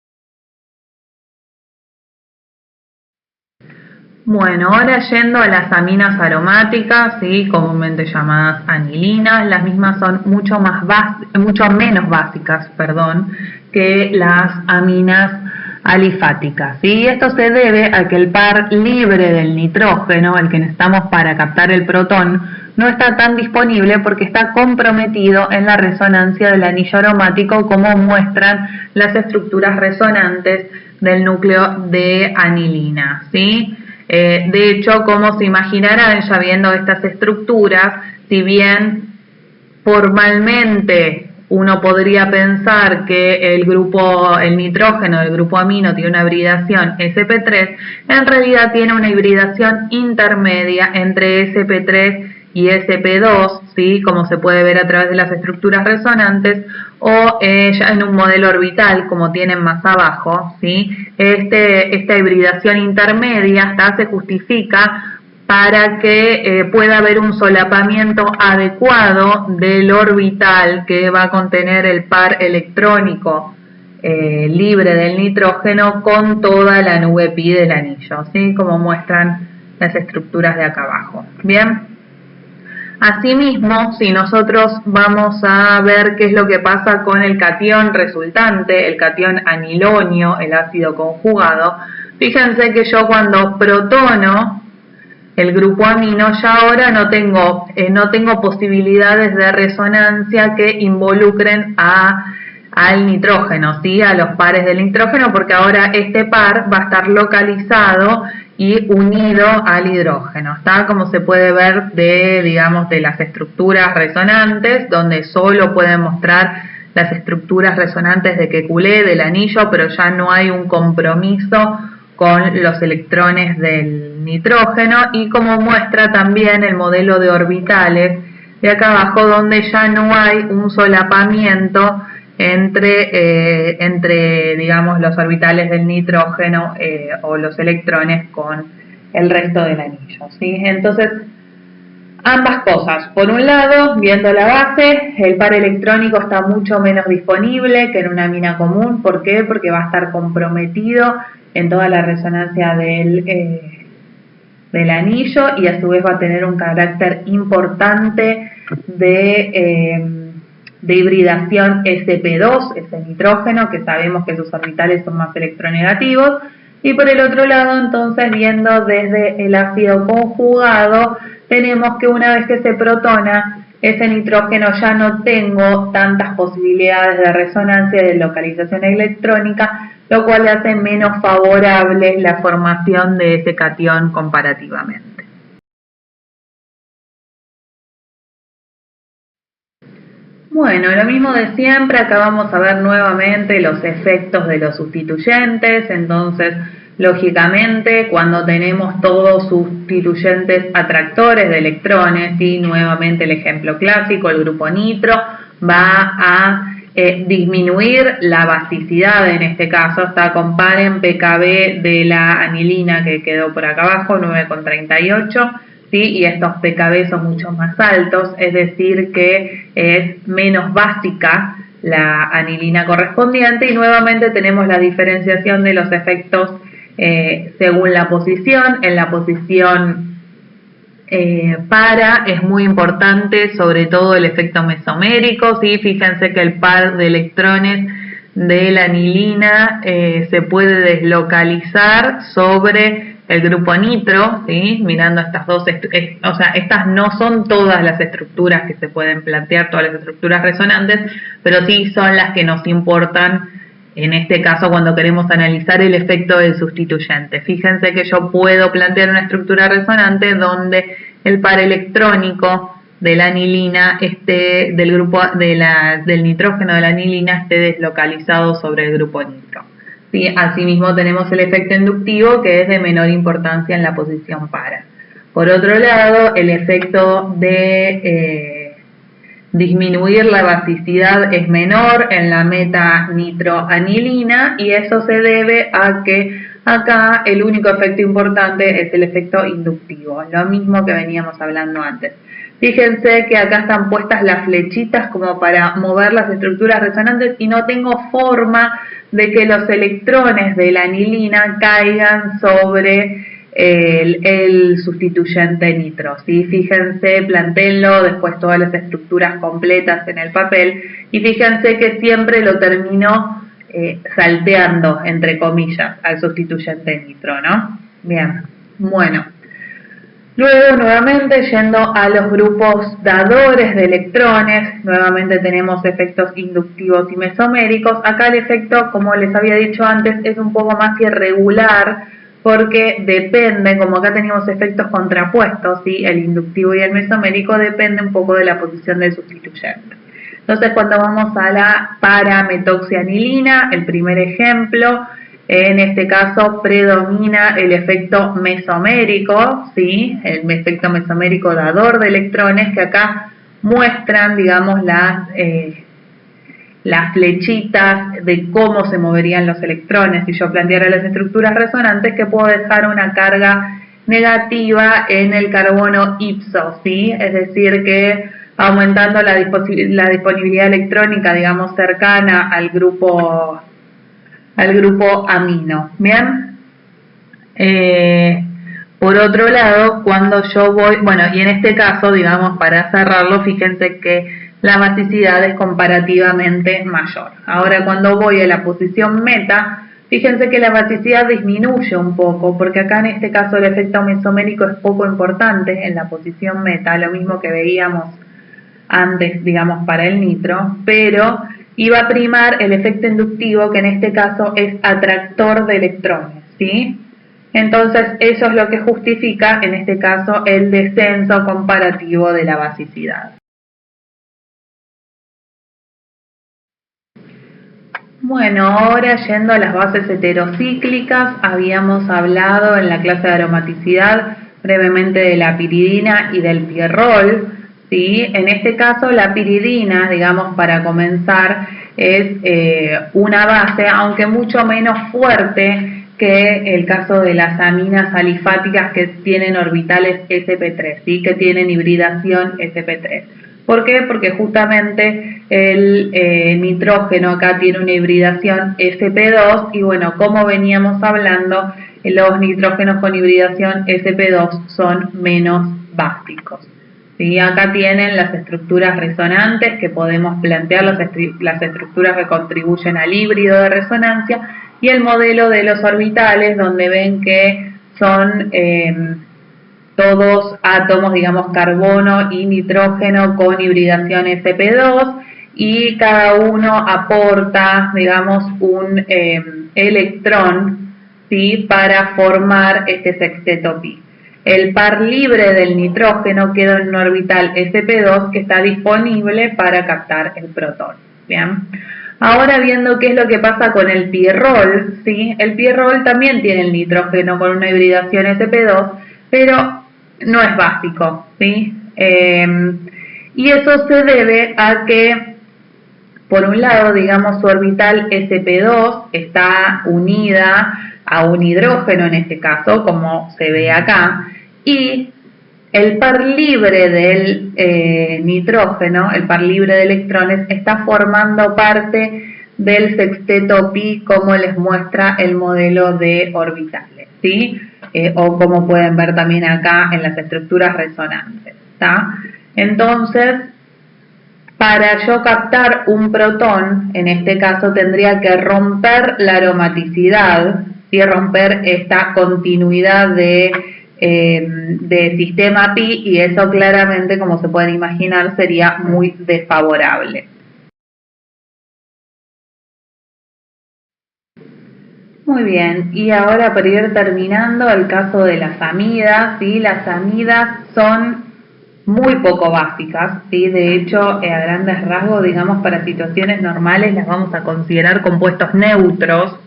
Bueno, ahora yendo a las aminas aromáticas, ¿sí? Comúnmente llamadas anilinas, las mismas son mucho menos básicas, que las aminas alifática, ¿sí? Esto se debe a que el par libre del nitrógeno, el que necesitamos para captar el protón, no está tan disponible porque está comprometido en la resonancia del anillo aromático, como muestran las estructuras resonantes del núcleo de anilina, ¿sí? De hecho, como se imaginarán, ya viendo estas estructuras, si bien formalmente uno podría pensar que el nitrógeno del grupo amino tiene una hibridación sp3, en realidad tiene una hibridación intermedia entre sp3 y sp2, ¿sí? Como se puede ver a través de las estructuras resonantes, o ya en un modelo orbital, como tienen más abajo, ¿sí? Esta hibridación intermedia se justifica para que pueda haber un solapamiento adecuado del orbital que va a contener el par electrónico libre del nitrógeno con toda la nube pi del anillo, ¿sí? Como muestran las estructuras de acá abajo. Bien. Asimismo, si nosotros vamos a ver qué es lo que pasa con el catión resultante, el catión anilonio, el ácido conjugado, fíjense que yo cuando protono el grupo amino, ya ahora no tengo posibilidades de resonancia que involucren al nitrógeno, ¿sí? A los pares del nitrógeno, porque ahora este par va a estar localizado y unido al hidrógeno, ¿está? Como se puede ver de las estructuras resonantes, donde solo pueden mostrar las estructuras resonantes de Kekulé, del anillo, pero ya no hay un compromiso con los electrones del nitrógeno, y como muestra también el modelo de orbitales de acá abajo, donde ya no hay un solapamiento entre digamos, los orbitales del nitrógeno o los electrones con el resto del anillo, ¿sí? Entonces, ambas cosas. Por un lado, viendo la base, el par electrónico está mucho menos disponible que en una amina común. ¿Por qué? Porque va a estar comprometido en toda la resonancia del anillo, y a su vez va a tener un carácter importante de hibridación sp2, ese nitrógeno, que sabemos que sus orbitales son más electronegativos. Y por el otro lado, entonces, viendo desde el ácido conjugado, tenemos que una vez que se protona ese nitrógeno, ya no tengo tantas posibilidades de resonancia y de localización electrónica, lo cual hace menos favorable la formación de ese catión comparativamente. Bueno, lo mismo de siempre, acá vamos a ver nuevamente los efectos de los sustituyentes. Entonces, lógicamente, cuando tenemos todos sustituyentes atractores de electrones, y nuevamente el ejemplo clásico, el grupo nitro, va a disminuir la basicidad en este caso. Comparen pKb de la anilina que quedó por acá abajo, 9,38, ¿sí? Y estos pKb son mucho más altos, es decir que es menos básica la anilina correspondiente, y nuevamente tenemos la diferenciación de los efectos según la posición. En la posición para es muy importante, sobre todo el efecto mesomérico, ¿sí? Fíjense que el par de electrones de la anilina se puede deslocalizar sobre el grupo nitro, ¿sí? Mirando estas dos, o sea, estas no son todas las estructuras que se pueden plantear, todas las estructuras resonantes, pero sí son las que nos importan en este caso cuando queremos analizar el efecto del sustituyente. Fíjense que yo puedo plantear una estructura resonante donde el par electrónico de la anilina del grupo del nitrógeno de la anilina esté deslocalizado sobre el grupo nitro, ¿sí? Asimismo tenemos el efecto inductivo, que es de menor importancia en la posición para. Por otro lado, el efecto de disminuir la basicidad es menor en la meta-nitroanilina, y eso se debe a que acá el único efecto importante es el efecto inductivo, lo mismo que veníamos hablando antes. Fíjense que acá están puestas las flechitas como para mover las estructuras resonantes, y no tengo forma de que los electrones de la anilina caigan sobre el sustituyente nitro, ¿sí? Fíjense, plantéenlo después todas las estructuras completas en el papel, y fíjense que siempre lo termino salteando, entre comillas, al sustituyente nitro, ¿no? Bien, bueno. Luego, nuevamente, yendo a los grupos dadores de electrones, nuevamente tenemos efectos inductivos y mesoméricos. Acá el efecto, como les había dicho antes, es un poco más irregular porque depende, como acá tenemos efectos contrapuestos, ¿sí? El inductivo y el mesomérico depende un poco de la posición del sustituyente. Entonces, cuando vamos a la parametoxianilina, el primer ejemplo, en este caso predomina el efecto mesomérico, ¿sí? El efecto mesomérico dador de electrones, que acá muestran, digamos, las flechitas de cómo se moverían los electrones. Si yo planteara las estructuras resonantes, que puedo dejar una carga negativa en el carbono ipso, ¿sí? Es decir, que aumentando la disponibilidad electrónica, digamos, cercana al grupo amino. Bien. Por otro lado, cuando yo voy, bueno, y en este caso, digamos, para cerrarlo, fíjense que la basicidad es comparativamente mayor. Ahora, cuando voy a la posición meta, fíjense que la basicidad disminuye un poco, porque acá en este caso el efecto mesomérico es poco importante en la posición meta, lo mismo que veíamos antes, digamos, para el nitro, pero iba a primar el efecto inductivo, que en este caso es atractor de electrones, ¿sí? Entonces, eso es lo que justifica, en este caso, el descenso comparativo de la basicidad. Bueno, ahora yendo a las bases heterocíclicas, habíamos hablado en la clase de aromaticidad brevemente de la piridina y del pirrol, ¿sí? En este caso, la piridina, digamos, para comenzar, es una base, aunque mucho menos fuerte que el caso de las aminas alifáticas que tienen orbitales sp3, ¿sí? Que tienen hibridación sp3. ¿Por qué? Porque justamente el nitrógeno acá tiene una hibridación sp2 y bueno, como veníamos hablando, los nitrógenos con hibridación sp2 son menos básicos. ¿Sí? Acá tienen las estructuras resonantes que podemos plantear, las estructuras que contribuyen al híbrido de resonancia y el modelo de los orbitales, donde ven que son todos átomos, digamos, carbono y nitrógeno con hibridación sp2 y cada uno aporta, digamos, un electrón, ¿sí? Para formar este sexteto pi. El par libre del nitrógeno queda en un orbital sp2 que está disponible para captar el protón. Bien. Ahora viendo qué es lo que pasa con el pirrol, ¿sí? El pirrol también tiene el nitrógeno con una hibridación sp2, pero no es básico, ¿sí? Y eso se debe a que, por un lado, digamos, su orbital sp2 está unida a un hidrógeno en este caso, como se ve acá, y el par libre del nitrógeno, el par libre de electrones, está formando parte del sexteto pi, como les muestra el modelo de orbitales, ¿sí? O como pueden ver también acá en las estructuras resonantes, ¿tá? Entonces, para yo captar un protón, en este caso tendría que romper la aromaticidad, ¿sí? Romper esta continuidad de sistema pi, y eso claramente, como se pueden imaginar, sería muy desfavorable. Muy bien, y ahora para ir terminando, el caso de las amidas, ¿sí? Las amidas son muy poco básicas, ¿sí? De hecho, a grandes rasgos, digamos, para situaciones normales las vamos a considerar compuestos neutros,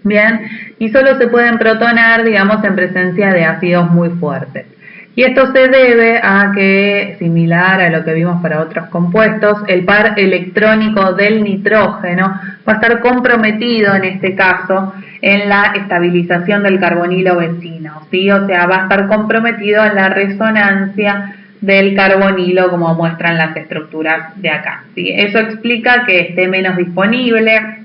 bien, y solo se pueden protonar, digamos, en presencia de ácidos muy fuertes. Y esto se debe a que, similar a lo que vimos para otros compuestos, el par electrónico del nitrógeno va a estar comprometido en este caso en la estabilización del carbonilo bencino, ¿sí? O sea, va a estar comprometido en la resonancia del carbonilo, como muestran las estructuras de acá, ¿sí? Eso explica que esté menos disponible,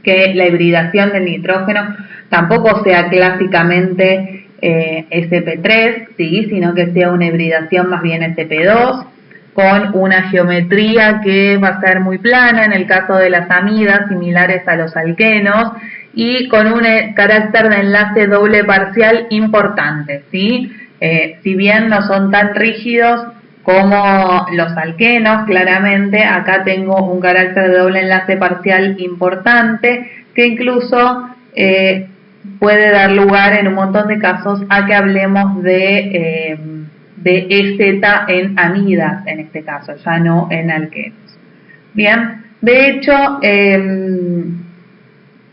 que la hibridación del nitrógeno tampoco sea clásicamente sp3, ¿sí? Sino que sea una hibridación más bien sp2, con una geometría que va a ser muy plana en el caso de las amidas, similares a los alquenos, y con un carácter de enlace doble parcial importante, ¿sí? Si bien no son tan rígidos como los alquenos, claramente acá tengo un carácter de doble enlace parcial importante que incluso puede dar lugar en un montón de casos a que hablemos de EZ en amidas, en este caso, ya no en alquenos. Bien, de hecho,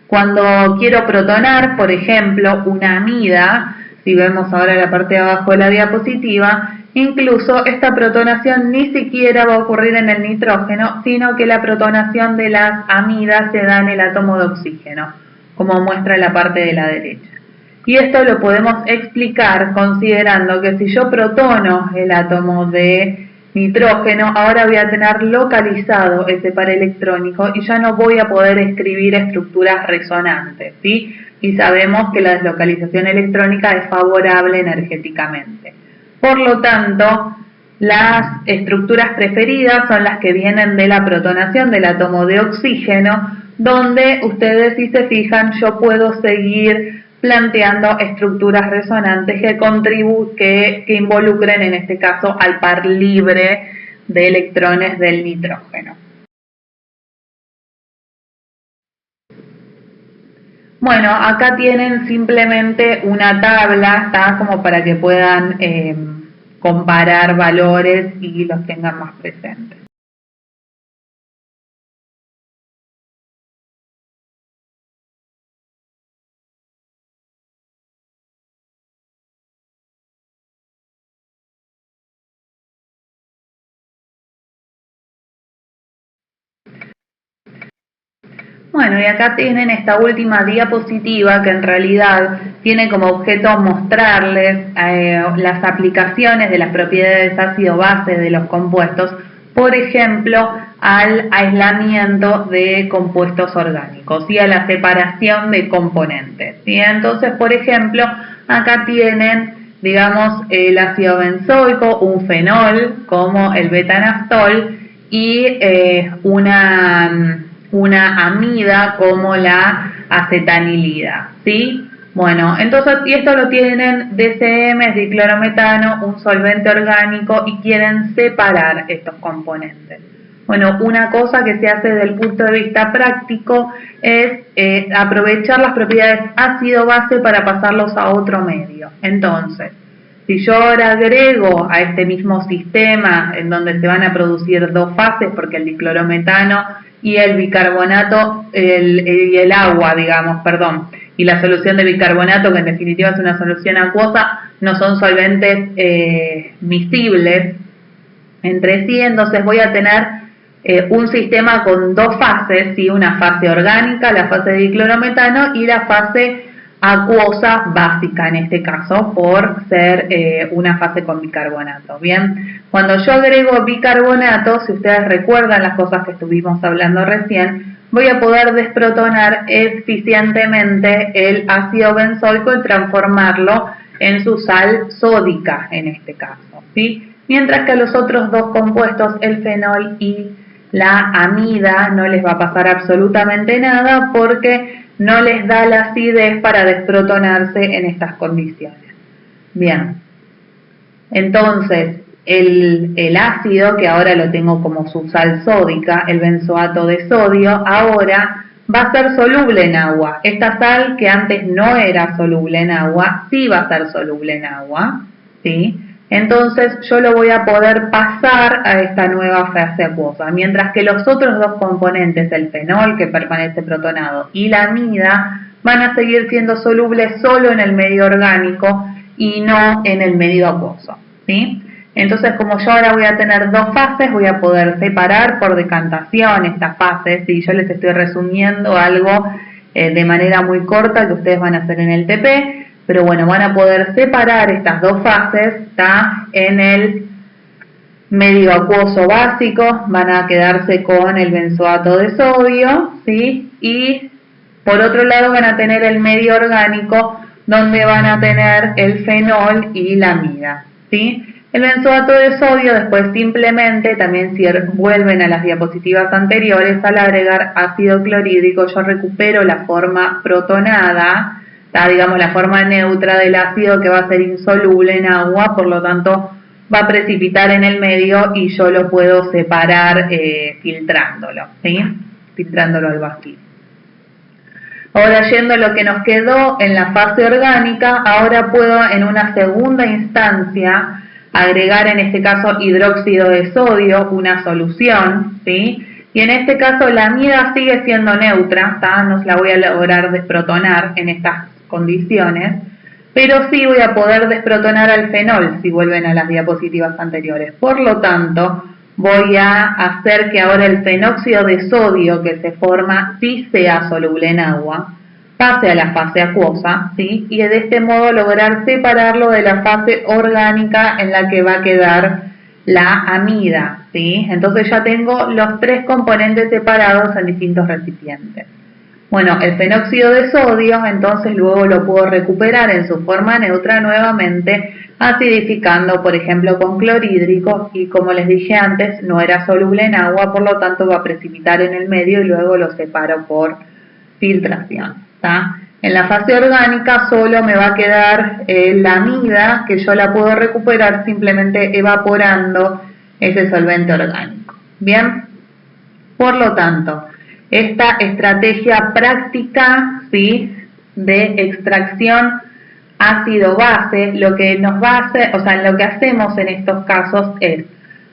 cuando quiero protonar, por ejemplo, una amida, si vemos ahora la parte de abajo de la diapositiva, incluso esta protonación ni siquiera va a ocurrir en el nitrógeno, sino que la protonación de las amidas se da en el átomo de oxígeno, como muestra la parte de la derecha. Y esto lo podemos explicar considerando que si yo protono el átomo de nitrógeno, ahora voy a tener localizado ese par electrónico y ya no voy a poder escribir estructuras resonantes, ¿sí? Y sabemos que la deslocalización electrónica es favorable energéticamente. Por lo tanto, las estructuras preferidas son las que vienen de la protonación del átomo de oxígeno, donde ustedes, si se fijan, yo puedo seguir planteando estructuras resonantes que involucren, en este caso, al par libre de electrones del nitrógeno. Bueno, acá tienen simplemente una tabla, ¿está? Como para que puedan comparar valores y los tengan más presentes. Bueno, y acá tienen esta última diapositiva que en realidad tiene como objeto mostrarles las aplicaciones de las propiedades ácido-base de los compuestos, por ejemplo, al aislamiento de compuestos orgánicos y a la separación de componentes, ¿sí? Entonces, por ejemplo, acá tienen, digamos, el ácido benzoico, un fenol como el betanaftol y una amida como la acetanilida, ¿sí? Bueno, entonces, y esto lo tienen DCM, es diclorometano, un solvente orgánico, y quieren separar estos componentes. Bueno, una cosa que se hace desde el punto de vista práctico es aprovechar las propiedades ácido-base para pasarlos a otro medio. Entonces, si yo ahora agrego a este mismo sistema en donde se van a producir dos fases, porque el diclorometano y el bicarbonato, y el agua, digamos, perdón, y la solución de bicarbonato, que en definitiva es una solución acuosa, no son solventes miscibles entre sí, entonces voy a tener un sistema con dos fases, ¿sí? Una fase orgánica, la fase de diclorometano, y la fase acuosa básica, en este caso, por ser una fase con bicarbonato. Bien, cuando yo agrego bicarbonato, si ustedes recuerdan las cosas que estuvimos hablando recién, voy a poder desprotonar eficientemente el ácido benzoico y transformarlo en su sal sódica, en este caso, ¿sí? Mientras que a los otros dos compuestos, el fenol y la amida, no les va a pasar absolutamente nada porque no les da la acidez para desprotonarse en estas condiciones. Bien, entonces el ácido, que ahora lo tengo como su sal sódica, el benzoato de sodio, ahora va a ser soluble en agua. Esta sal, que antes no era soluble en agua, sí va a ser soluble en agua, ¿sí? Entonces yo lo voy a poder pasar a esta nueva fase acuosa, mientras que los otros dos componentes, el fenol, que permanece protonado, y la amida, van a seguir siendo solubles solo en el medio orgánico y no en el medio acuoso, ¿sí? Entonces, como yo ahora voy a tener dos fases, voy a poder separar por decantación estas fases, y yo les estoy resumiendo algo de manera muy corta que ustedes van a hacer en el TP, pero bueno, van a poder separar estas dos fases, ¿está? En el medio acuoso básico, van a quedarse con el benzoato de sodio, ¿sí? Y por otro lado van a tener el medio orgánico, donde van a tener el fenol y la amida, ¿sí? El benzoato de sodio después simplemente, también si vuelven a las diapositivas anteriores, al agregar ácido clorhídrico yo recupero la forma protonada, digamos la forma neutra del ácido que va a ser insoluble en agua, por lo tanto va a precipitar en el medio y yo lo puedo separar filtrándolo, ¿sí? Filtrándolo al vacío. Ahora, yendo a lo que nos quedó en la fase orgánica, ahora puedo en una segunda instancia agregar en este caso hidróxido de sodio, una solución, ¿sí? Y en este caso la amida sigue siendo neutra, ¿tá? No la voy a lograr desprotonar en estas condiciones, pero sí voy a poder desprotonar al fenol si vuelven a las diapositivas anteriores. Por lo tanto, voy a hacer que ahora el fenóxido de sodio que se forma sí sea soluble en agua, pase a la fase acuosa, ¿sí? Y de este modo lograr separarlo de la fase orgánica en la que va a quedar la amida, ¿sí? Entonces ya tengo los tres componentes separados en distintos recipientes. Bueno, el fenóxido de sodio entonces luego lo puedo recuperar en su forma neutra nuevamente, acidificando por ejemplo con clorhídrico, y como les dije antes no era soluble en agua, por lo tanto va a precipitar en el medio y luego lo separo por filtración, ¿tá? En la fase orgánica solo me va a quedar la amida, que yo la puedo recuperar simplemente evaporando ese solvente orgánico. Bien, por lo tanto, esta estrategia práctica, ¿sí?, de extracción ácido-base, lo que nos va a hacer, o sea, lo que hacemos en estos casos es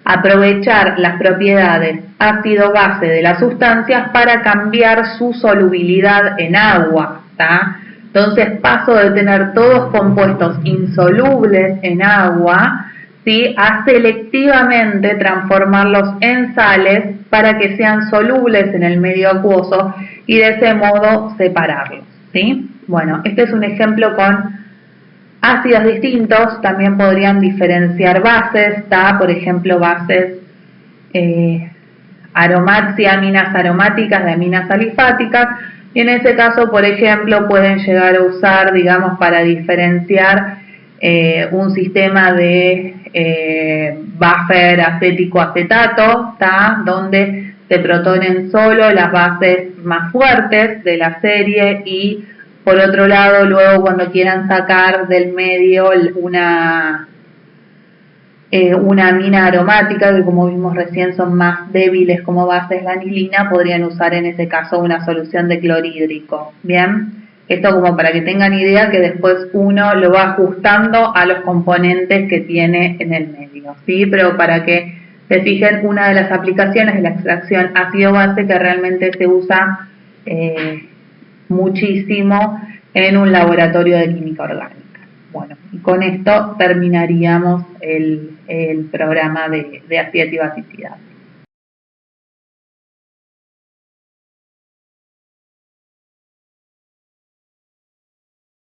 aprovechar las propiedades ácido-base de las sustancias para cambiar su solubilidad en agua, ¿tá? Entonces paso de tener todos compuestos insolubles en agua, ¿sí?, a selectivamente transformarlos en sales para que sean solubles en el medio acuoso y de ese modo separarlos, ¿sí? Bueno, este es un ejemplo con ácidos distintos. También podrían diferenciar bases, ¿tá? Por ejemplo, bases aminas aromáticas de aminas alifáticas, y en ese caso, por ejemplo, pueden llegar a usar, digamos, para diferenciar un sistema de buffer acético-acetato, ¿tá?, donde se protonen solo las bases más fuertes de la serie, y por otro lado, luego cuando quieran sacar del medio una amina aromática, que como vimos recién son más débiles como bases la anilina, podrían usar en ese caso una solución de clorhídrico. Bien, esto como para que tengan idea que después uno lo va ajustando a los componentes que tiene en el medio, ¿sí? Pero para que se fijen, una de las aplicaciones de la extracción ácido-base que realmente se usa muchísimo en un laboratorio de química orgánica. Bueno, y con esto terminaríamos el programa de acidez y basicidad.